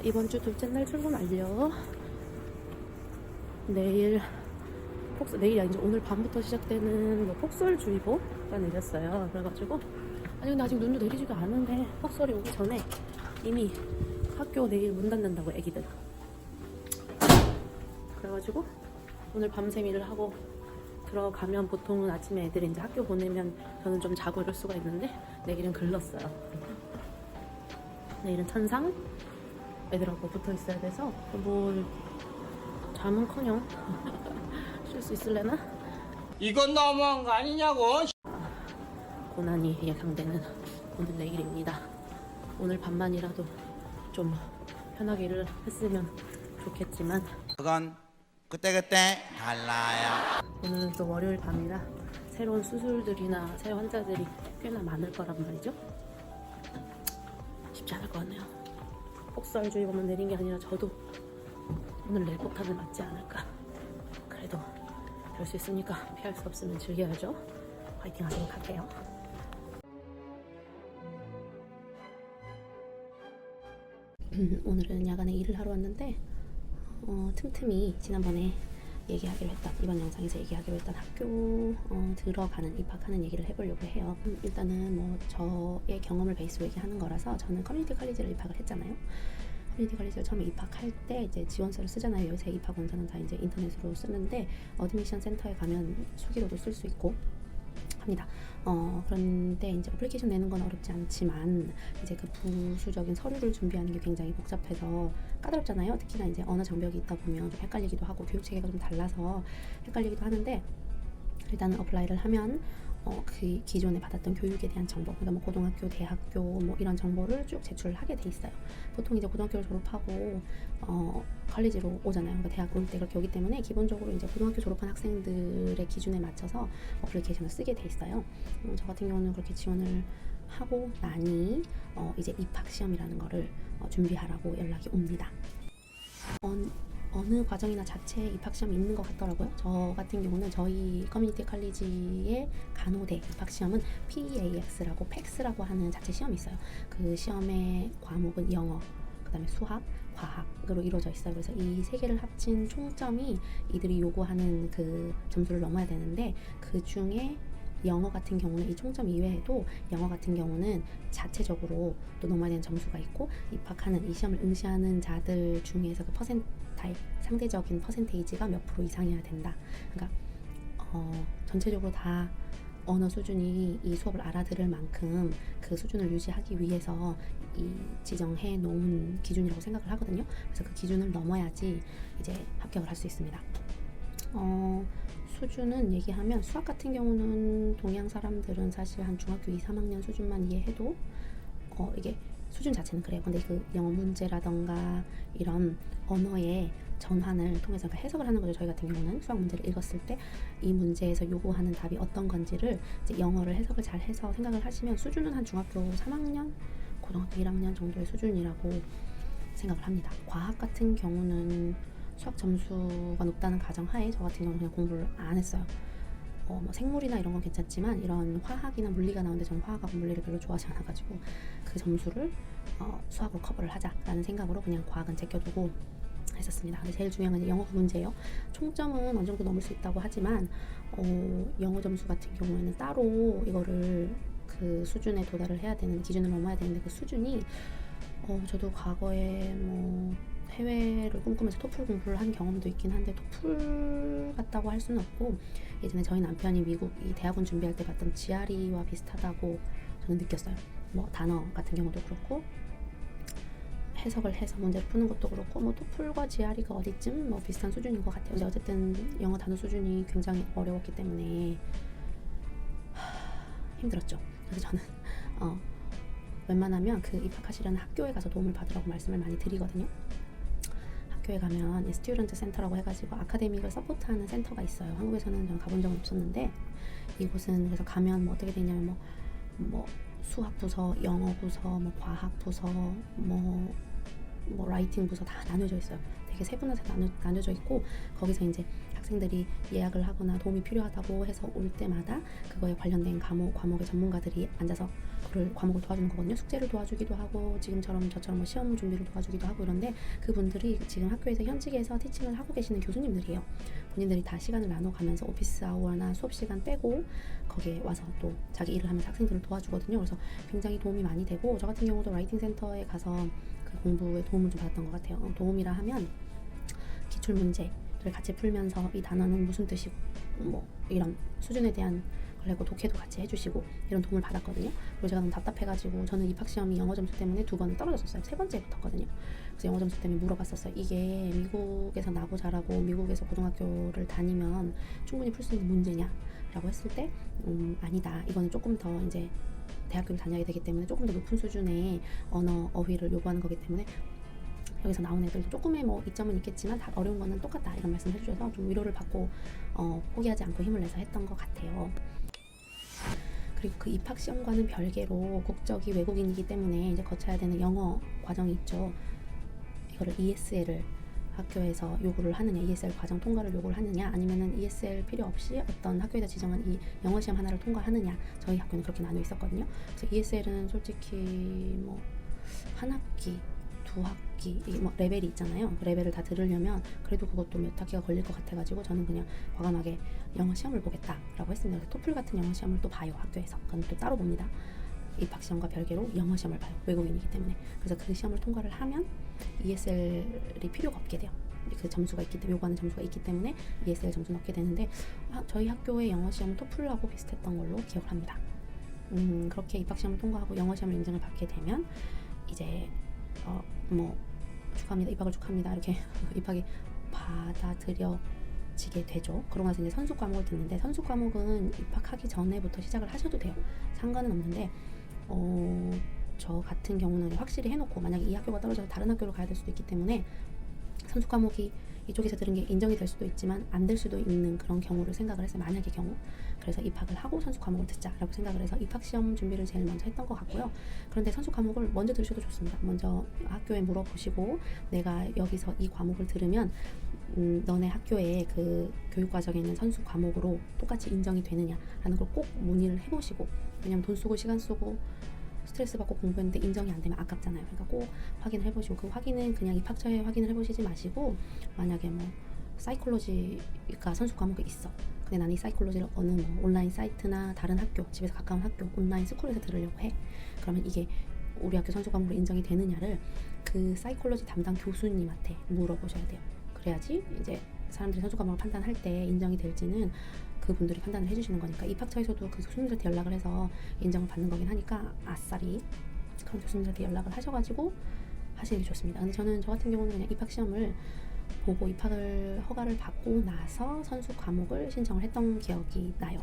이번 주 둘째 날 출근 완료. 내일이 아니죠. 오늘 밤부터 시작되는 뭐 폭설주의보가 내렸어요. 그래가지고 근데 아직 눈도 내리지도 않은데 폭설이 오기 전에 이미 학교 내일 문 닫는다고 애기들. 그래가지고 오늘 밤샘 일을 하고 들어가면 보통은 아침에 애들이 이제 학교 보내면 저는 좀 자고 이럴 수가 있는데 내일은 글렀어요. 내일은 천상 애들하고 붙어 있어야 돼서 뭘 잠은커녕 쉴 수 있을래나? 이건 너무한 거 아니냐고. 고난이 예상되는 오늘 내일입니다. 오늘 밤만이라도 좀 편하게 일을 했으면 좋겠지만 그건 그때그때 달라요. 오늘은 또 월요일 밤이라 새로운 수술들이나 새 환자들이 꽤나 많을 거란 말이죠. 쉽지 않을 것 같네요. 폭설주의보만 내린 게 아니라 저도 오늘 내일 폭탄을 맞지 않을까. 그래도 별 수 있으니까 피할 수 없으면 즐겨야죠. 화이팅 하도록 할게요. 오늘은 야간에 일을 하러 왔는데 틈틈이 지난번에 얘기하기로 했던, 이번 영상에서 얘기하기로 했던 학교 들어가는, 입학하는 얘기를 해보려고 해요. 일단은 뭐 저의 경험을 베이스로 얘기하는 거라서 저는 커뮤니티 칼리지를 입학을 했잖아요. 커뮤니티 칼리지를 처음에 입학할 때 이제 지원서를 쓰잖아요. 요새 입학 원서는 다 이제 인터넷으로 쓰는데 어드미션 센터에 가면 수기로도 쓸 수 있고 합니다. 그런데 이제 어플리케이션 내는 건 어렵지 않지만 이제 그 부수적인 서류를 준비하는 게 굉장히 복잡해서 까다롭잖아요. 특히나 이제 언어 장벽이 있다 보면 좀 헷갈리기도 하고 교육 체계가 좀 달라서 헷갈리기도 하는데, 일단은 어플라이를 하면 그 기존에 받았던 교육에 대한 정보, 그러니까 뭐 고등학교, 대학교 뭐 이런 정보를 쭉 제출을 하게 돼 있어요. 보통 이제 고등학교를 졸업하고 컬리지로 오잖아요. 그러니까 대학 올 때 그렇게 오기 때문에 기본적으로 이제 고등학교 졸업한 학생들의 기준에 맞춰서 어플리케이션을 쓰게 돼 있어요. 저 같은 경우는 그렇게 지원을 하고 나니 이제 입학 시험이라는 거를 준비하라고 연락이 옵니다. 어느 과정이나 자체에 입학시험이 있는 것 같더라고요. 저 같은 경우는 저희 커뮤니티 칼리지의 간호대 입학시험은 PAX라고 PAX라고 하는 자체 시험이 있어요. 그 시험의 과목은 영어, 그 다음에 수학, 과학으로 이루어져 있어요. 그래서 이 세 개를 합친 총점이 이들이 요구하는 그 점수를 넘어야 되는데, 그 중에 영어 같은 경우는 이 총점 이외에도 영어 같은 경우는 자체적으로 또 넘어야 되는 점수가 있고, 입학하는 이 시험을 응시하는 자들 중에서 그 퍼센타일, 상대적인 퍼센테이지가 몇 프로 이상이어야 된다. 그러니까 전체적으로 다 언어 수준이 이 수업을 알아들을 만큼 그 수준을 유지하기 위해서 이 지정해 놓은 기준이라고 생각을 하거든요. 그래서 그 기준을 넘어야지 이제 합격을 할 수 있습니다. 수준은 얘기하면 수학 같은 경우는 동양 사람들은 사실 한 중학교 2, 3학년 수준만 이해해도 이게 수준 자체는 그래요. 근데 그 영어 문제라던가 이런 언어의 전환을 통해서 그러니까 해석을 하는 거죠. 저희 같은 경우는 수학 문제를 읽었을 때 이 문제에서 요구하는 답이 어떤 건지를 이제 영어를 해석을 잘 해서 생각을 하시면 수준은 한 중학교 3학년, 고등학교 1학년 정도의 수준이라고 생각을 합니다. 과학 같은 경우는 수학 점수가 높다는 가정하에 저 같은 경우는 그냥 공부를 안 했어요. 뭐 생물이나 이런 건 괜찮지만 이런 화학이나 물리가 나오는데 저는 화학하고 물리를 별로 좋아하지 않아가지고 그 점수를 수학으로 커버를 하자라는 생각으로 그냥 과학은 제껴두고 했었습니다. 근데 제일 중요한 건 영어 문제예요. 총점은 어느 정도 넘을 수 있다고 하지만 영어 점수 같은 경우에는 따로 이거를 그 수준에 도달을 해야 되는, 기준을 넘어야 되는데 그 수준이 저도 과거에 뭐 해외를 꿈꾸면서 토플 공부를 한 경험도 있긴 한데 토플 같다고 할 수는 없고, 예전에 저희 남편이 미국 이 대학원 준비할 때 봤던 GRE와 비슷하다고 저는 느꼈어요. 뭐 단어 같은 경우도 그렇고 해석을 해서 문제를 푸는 것도 그렇고 뭐 토플과 GRE가 어디쯤 뭐 비슷한 수준인 것 같아요. 근데 어쨌든 영어 단어 수준이 굉장히 어려웠기 때문에 힘들었죠. 그래서 저는 웬만하면 그 입학하시려는 학교에 가서 도움을 받으라고 말씀을 많이 드리거든요. 학교에 가면 스튜던트 센터라고 해가지고 아카데믹을 서포트하는 센터가 있어요. 한국에서는 저는 가본 적은 없었는데, 이곳은 그래서 가면 뭐 어떻게 되냐면 뭐 수학 부서, 영어 부서, 뭐 과학 부서, 뭐 라이팅 부서 다 나눠져 있어요. 되게 세분화해서 나눠져 있고 거기서 이제 학생들이 예약을 하거나 도움이 필요하다고 해서 올 때마다 그거에 관련된 과목의 전문가들이 앉아서 그걸 과목을 도와주는 거거든요. 숙제를 도와주기도 하고 지금처럼 저처럼 뭐 시험 준비를 도와주기도 하고 이런데 그분들이 지금 학교에서 현직에서 티칭을 하고 계시는 교수님들이에요. 본인들이 다 시간을 나눠가면서 오피스 아워나 수업 시간 빼고 거기에 와서 또 자기 일을 하면서 학생들을 도와주거든요. 그래서 굉장히 도움이 많이 되고 저 같은 경우도 라이팅 센터에 가서 그 공부에 도움을 좀 받았던 것 같아요. 도움이라 하면 기출 문제를 같이 풀면서 이 단어는 무슨 뜻이고 뭐 이런 수준에 대한 걸 독해도 같이 해주시고 이런 도움을 받았거든요. 그리고 제가 너무 답답해가지고 저는 입학시험이 영어 점수 때문에 2번을 떨어졌었어요. 3번째에 붙었거든요. 그래서 영어 점수 때문에 물어봤었어요. 이게 미국에서 나고 자라고 미국에서 고등학교를 다니면 충분히 풀 수 있는 문제냐 라고 했을 때 아니다. 이거는 조금 더 이제 대학교를 다녀야 되기 때문에 조금 더 높은 수준의 언어 어휘를 요구하는 거기 때문에 여기서 나온 애들도 조금의 뭐 이점은 있겠지만 다 어려운 거는 똑같다 이런 말씀 해주셔서 좀 위로를 받고 포기하지 않고 힘을 내서 했던 것 같아요. 그리고 그 입학 시험과는 별개로 국적이 외국인이기 때문에 이제 거쳐야 되는 영어 과정이 있죠. 이거를 ESL을 학교에서 요구를 하느냐, ESL 과정 통과를 요구를 하느냐, 아니면은 ESL 필요 없이 어떤 학교에서 지정한 이 영어 시험 하나를 통과하느냐. 저희 학교는 그렇게 나뉘어 있었거든요. 그래서 ESL은 솔직히 뭐 한 학기, 두 학기 뭐 레벨이 있잖아요. 그 레벨을 다 들으려면 그래도 그것도 몇 학기가 걸릴 것 같아가지고 저는 그냥 과감하게 영어 시험을 보겠다라고 했습니다. 그래서 토플 같은 영어 시험을 또 봐요. 학교에서. 그건 또 따로 봅니다. 입학 시험과 별개로 영어 시험을 봐요. 외국인이기 때문에. 그래서 그 시험을 통과를 하면 ESL이 필요가 없게 돼요. 그 점수가 있기 때문에 요구하는 점수가 있기 때문에 ESL 점수는 얻게 되는데 저희 학교의 영어 시험은 토플하고 비슷했던 걸로 기억을 합니다. 그렇게 입학 시험을 통과하고 영어 시험을 인증을 받게 되면 이제 뭐 축하합니다. 입학을 축하합니다. 이렇게 입학이 받아들여지게 되죠. 그러고 나서 이제 선수 과목을 듣는데 선수 과목은 입학하기 전에부터 시작을 하셔도 돼요. 상관은 없는데 저 같은 경우는 확실히 해놓고 만약에 이 학교가 떨어져서 다른 학교로 가야 될 수도 있기 때문에 선수 과목이 이쪽에서 들은 게 인정이 될 수도 있지만 안 될 수도 있는 그런 경우를 생각을 했어요. 만약의 경우. 그래서 입학을 하고 선수 과목을 듣자라고 생각을 해서 입학시험 준비를 제일 먼저 했던 것 같고요. 그런데 선수 과목을 먼저 들으셔도 좋습니다. 먼저 학교에 물어보시고 내가 여기서 이 과목을 들으면 너네 학교의 그 교육과정에 있는 선수 과목으로 똑같이 인정이 되느냐라는 걸 꼭 문의를 해보시고 왜냐면 돈 쓰고 시간 쓰고 스트레스 받고 공부했는데 인정이 안 되면 아깝잖아요. 그러니까 꼭 확인을 해보시고 그 확인은 그냥 입학처에 확인을 해보시지 마시고 만약에 뭐 사이콜로지가 선수 과목에 있어. 근데 나는 이 사이콜로지를 어느 뭐 온라인 사이트나 다른 학교, 집에서 가까운 학교, 온라인 스쿨에서 들으려고 해. 그러면 이게 우리 학교 선수 과목으로 인정이 되느냐를 그 사이콜로지 담당 교수님한테 물어보셔야 돼요. 그래야지 이제 사람들이 선수 과목을 판단할 때 인정이 될지는 그분들이 판단을 해주시는 거니까 입학처에서도 그 교수님들한테 연락을 해서 인정을 받는 거긴 하니까 아싸리 그런 교수님들한테 연락을 하셔가지고 하시는 게 좋습니다. 근데 저 같은 경우는 그냥 입학 시험을 보고 입학을 허가를 받고 나서 선수 과목을 신청을 했던 기억이 나요.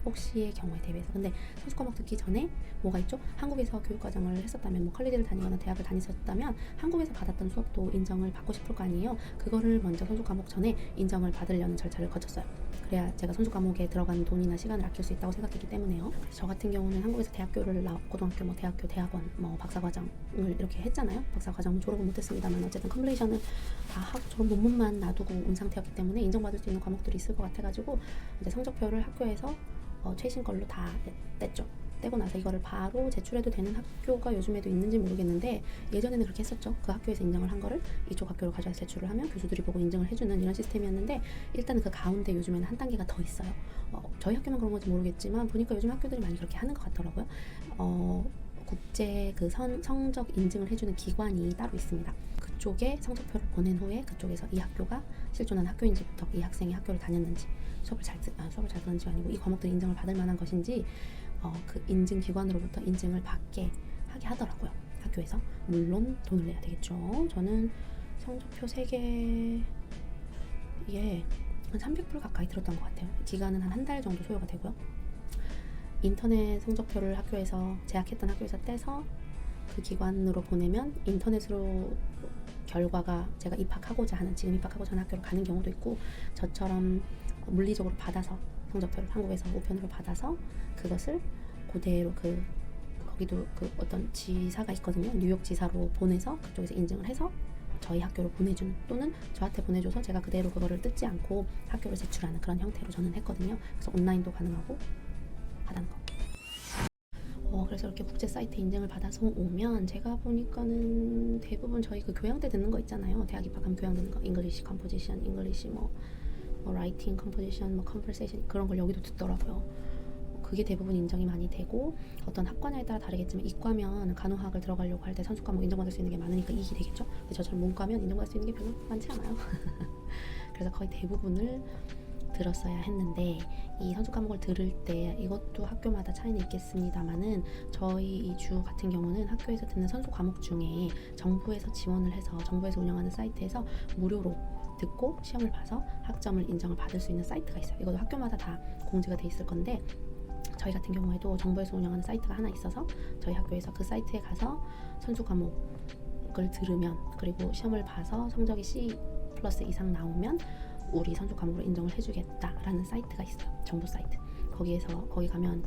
혹시의 경우에 대비해서. 근데 선수 과목 듣기 전에 뭐가 있죠? 한국에서 교육과정을 했었다면 뭐 컬리지를 다니거나 대학을 다녔었다면 한국에서 받았던 수업도 인정을 받고 싶을 거 아니에요. 그거를 먼저 선수 과목 전에 인정을 받으려는 절차를 거쳤어요. 그래야 제가 선수 과목에 들어가는 돈이나 시간을 아낄 수 있다고 생각했기 때문에요. 저 같은 경우는 한국에서 대학교를 고등학교, 뭐 대학교, 대학원, 뭐 박사과정을 이렇게 했잖아요. 박사과정은 졸업은 못했습니다만 어쨌든 컴플레이션을 다 하고 저런 논문만 놔두고 온 상태였기 때문에 인정받을 수 있는 과목들이 있을 것 같아가지고 이제 성적표를 학교에서 최신 걸로 다 뗐죠. 떼고 나서 이거를 바로 제출해도 되는 학교가 요즘에도 있는지 모르겠는데 예전에는 그렇게 했었죠. 그 학교에서 인정을 한 거를 이쪽 학교로 가져와서 제출을 하면 교수들이 보고 인정을 해주는 이런 시스템이었는데 일단은 그 가운데 요즘에는 한 단계가 더 있어요. 저희 학교만 그런 건지 모르겠지만 보니까 요즘 학교들이 많이 그렇게 하는 것 같더라고요. 국제 그 성적 인증을 해주는 기관이 따로 있습니다. 그쪽에 성적표를 보낸 후에 그쪽에서 이 학교가 실존한 학교인지부터 이 학생이 학교를 다녔는지 수업을 잘 들었는지 아니고 이 과목들 인정을 받을 만한 것인지 그 인증 기관으로부터 인증을 받게 하게 하더라고요. 학교에서. 물론 돈을 내야 되겠죠. 저는 성적표 3개에 한 300불 가까이 들었던 것 같아요. 기간은 한 달 정도 소요가 되고요. 인터넷 성적표를 학교에서 제약했던 학교에서 떼서 그 기관으로 보내면 인터넷으로 결과가 제가 지금 입학하고자 하는 학교로 가는 경우도 있고 저처럼 물리적으로 받아서 성적표를 한국에서 우편으로 받아서 그것을 그대로 거기도 그 어떤 지사가 있거든요. 뉴욕 지사로 보내서 그쪽에서 인증을 해서 저희 학교로 보내주는, 또는 저한테 보내줘서 제가 그대로 그거를 뜯지 않고 학교로 제출하는 그런 형태로 저는 했거든요. 그래서 온라인도 가능하고 하다는 거. 그래서 이렇게 국제 사이트 인증을 받아서 오면 제가 보니까는 대부분 저희 그 교양대 듣는 거 있잖아요. 대학 입학하면 교양 듣는 거, 잉글리시 컴포지션, 잉글리시 뭐 라이팅 컴포지션, 뭐 컨버세이션, 그런 걸 여기도 듣더라고요. 그게 대부분 인정이 많이 되고, 어떤 학과냐에 따라 다르겠지만 이과면 간호학을 들어가려고 할 때 선수 과목 인정받을 수 있는 게 많으니까 이익이 되겠죠. 근데 저처럼 문과면 인정받을 수 있는 게 별로 많지 않아요. 그래서 거의 대부분을 들었어야 했는데, 이 선수 과목을 들을 때 이것도 학교마다 차이는 있겠습니다만은 저희 이 주 같은 경우는 학교에서 듣는 선수 과목 중에 정부에서 지원을 해서 정부에서 운영하는 사이트에서 무료로 듣고 시험을 봐서 학점을 인정을 받을 수 있는 사이트가 있어요. 이것도 학교마다 다 공지가 돼 있을 건데, 저희 같은 경우에도 정부에서 운영하는 사이트가 하나 있어서 저희 학교에서 그 사이트에 가서 선수 과목을 들으면, 그리고 시험을 봐서 성적이 C+ 이상 나오면 우리 선수 과목으로 인정을 해주겠다라는 사이트가 있어요. 정부 사이트. 거기 가면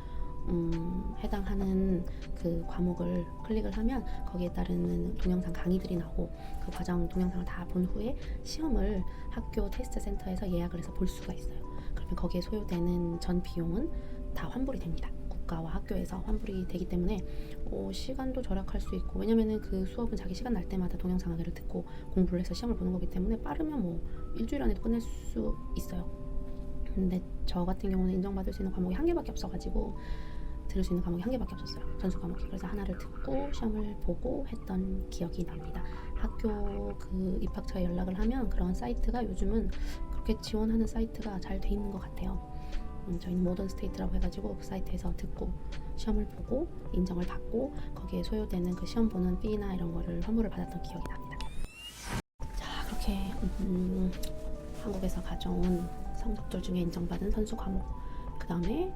해당하는 그 과목을 클릭을 하면 거기에 따르는 동영상 강의들이 나오고, 그 과정 동영상을 다 본 후에 시험을 학교 테스트 센터에서 예약을 해서 볼 수가 있어요. 그러면 거기에 소요되는 전 비용은 다 환불이 됩니다. 국가와 학교에서 환불이 되기 때문에 시간도 절약할 수 있고, 왜냐면은 그 수업은 자기 시간 날 때마다 동영상 강의를 듣고 공부를 해서 시험을 보는 거기 때문에 빠르면 뭐 일주일 안에도 끝낼 수 있어요. 근데 저 같은 경우는 인정받을 수 있는 과목이 한 개밖에 없어가지고 들을 수 있는 과목이 한 개밖에 없었어요. 전수 과목이. 그래서 하나를 듣고 시험을 보고 했던 기억이 납니다. 학교 그 입학처에 연락을 하면 그런 사이트가 요즘은 그렇게 지원하는 사이트가 잘 돼 있는 것 같아요. 저희는 모던 스테이트라고 해가지고 그 사이트에서 듣고 시험을 보고 인정을 받고 거기에 소요되는 그 시험 보는 비나 이런 거를 환불을 받았던 기억이 납니다. 자, 그렇게 한국에서 가져온 성적들 중에 인정받은 선수 과목, 그 다음에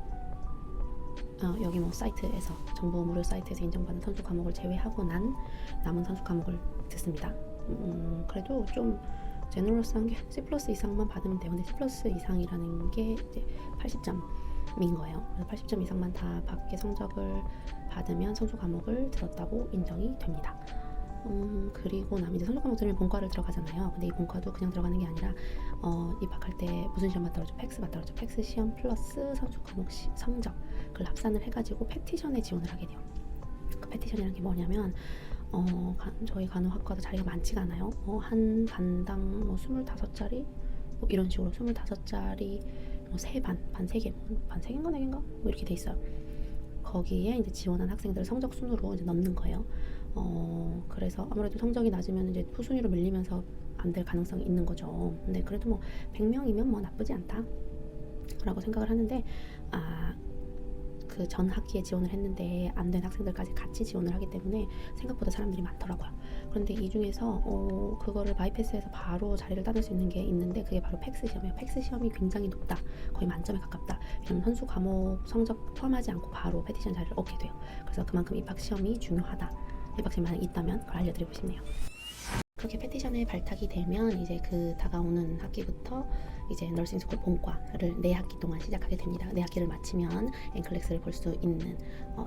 여기 뭐 사이트에서, 정부 무료 사이트에서 인정받은 선수 과목을 제외하고 난 남은 선수 과목을 듣습니다. 그래도 좀 제너럴스한 게 C+ 이상만 받으면 돼요. 근데 C+ 이상이라는 게 이제 80점인 거예요. 그래서 80점 이상만 다 받게 성적을 받으면 선수 과목을 들었다고 인정이 됩니다. 그리고 나면 이제 선수 과목 들으면 본과를 들어가잖아요. 근데 이 본과도 그냥 들어가는 게 아니라 입학할 때 무슨 시험 봤다 그러죠? 팩스 봤다 그러죠? 팩스 시험 플러스 선수 과목 성적을 합산을 해가지고 패티션에 지원을 하게 돼요. 그 패티션이라는 게 뭐냐면 저희 간호학과도 자리가 많지가 않아요. 한 반당 뭐 25자리 뭐 이런 식으로 25자리 뭐 3반, 반 3개, 반 3개인가 4개인가 뭐 이렇게 돼 있어요. 거기에 이제 지원한 학생들 성적 순으로 이제 넣는 거예요. 그래서 아무래도 성적이 낮으면 이제 후순위로 밀리면서 안 될 가능성이 있는 거죠. 근데 그래도 뭐 100명이면 뭐 나쁘지 않다 라고 생각을 하는데, 그 전 학기에 지원을 했는데 안 된 학생들까지 같이 지원을 하기 때문에 생각보다 사람들이 많더라고요. 그런데 이 중에서 그거를 바이패스해서 바로 자리를 따낼 수 있는 게 있는데, 그게 바로 팩스 시험이에요. 팩스 시험이 굉장히 높다, 거의 만점에 가깝다. 왜냐면 선수 과목 성적 포함하지 않고 바로 패티션 자리를 얻게 돼요. 그래서 그만큼 입학 시험이 중요하다. 입학 시험이 만약 있다면 그걸 알려드리고 싶네요. 그렇게 패티션에 발탁이 되면 이제 그 다가오는 학기부터 이제 널싱 스쿨 본과를 4학기 동안 시작하게 됩니다. 4학기를 마치면 NCLEX를 볼 수 있는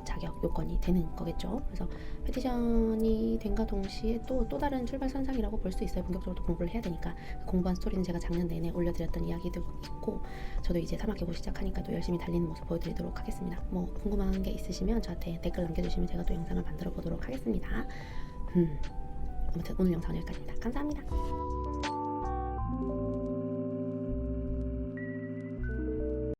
자격 요건이 되는 거겠죠. 그래서 패티션이 된과 동시에 또 다른 출발선상이라고 볼 수 있어요. 본격적으로 공부를 해야 되니까. 공부한 스토리는 제가 작년 내내 올려드렸던 이야기도 있고, 저도 이제 3학기 고 시작하니까 또 열심히 달리는 모습 보여드리도록 하겠습니다. 뭐 궁금한 게 있으시면 저한테 댓글 남겨주시면 제가 또 영상을 만들어 보도록 하겠습니다. 아무튼 오늘 영상은 여기까지입니다. 감사합니다.